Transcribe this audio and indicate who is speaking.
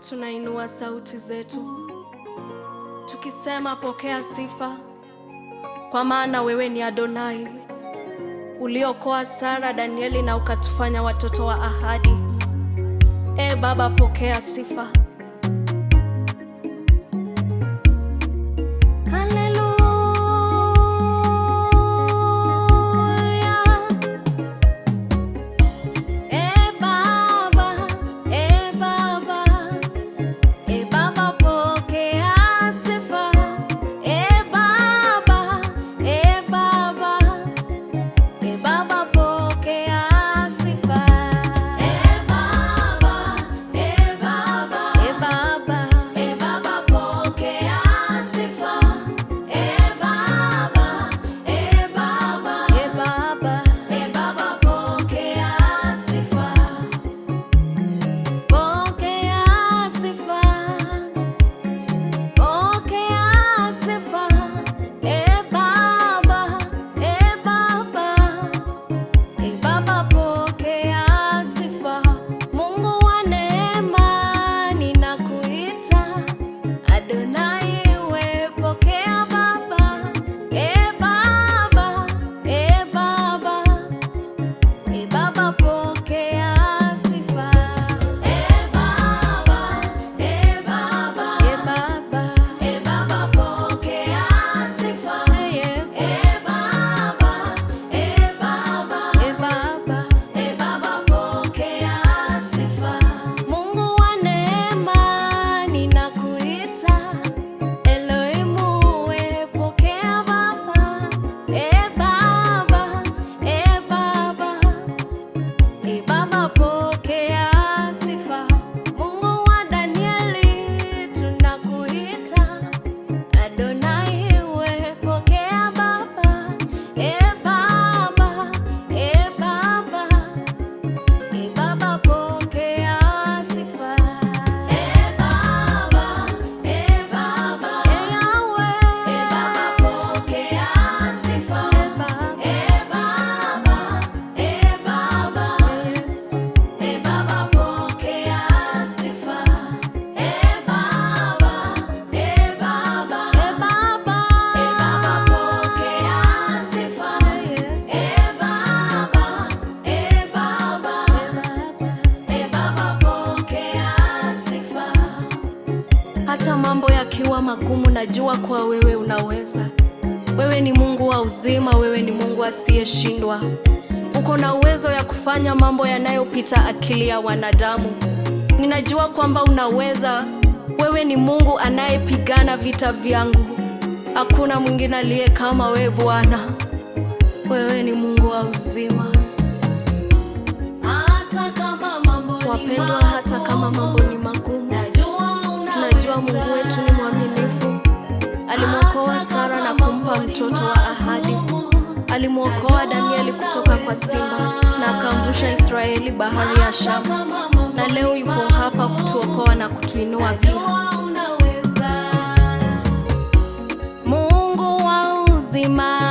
Speaker 1: tunainua sauti zetu tukisema pokea sifa, kwa maana wewe ni Adonai, uliokoa Sara, Danieli na ukatufanya watoto wa ahadi. Baba, pokea sifa. Hata mambo yakiwa magumu, najua kwa wewe unaweza. Wewe ni Mungu wa uzima, wewe ni Mungu asiyeshindwa. Uko na uwezo ya kufanya mambo yanayopita akili ya wanadamu. Ninajua kwamba unaweza. Wewe ni Mungu anayepigana vita vyangu. Hakuna mwingine aliye kama wewe Bwana. Wewe ni Mungu wa uzima. Wapendwa, hata kama mambo ni magumu, tunajua Mungu wetu ni mwaminifu. Alimwokoa Sara na kumpa mtoto wa ahadi. Alimwokoa Danieli kutoka kwa simba na akamvusha Israeli bahari ya Shamu. Na leo yupo hapa kutuokoa na kutuinua pia. Mungu wa uzima.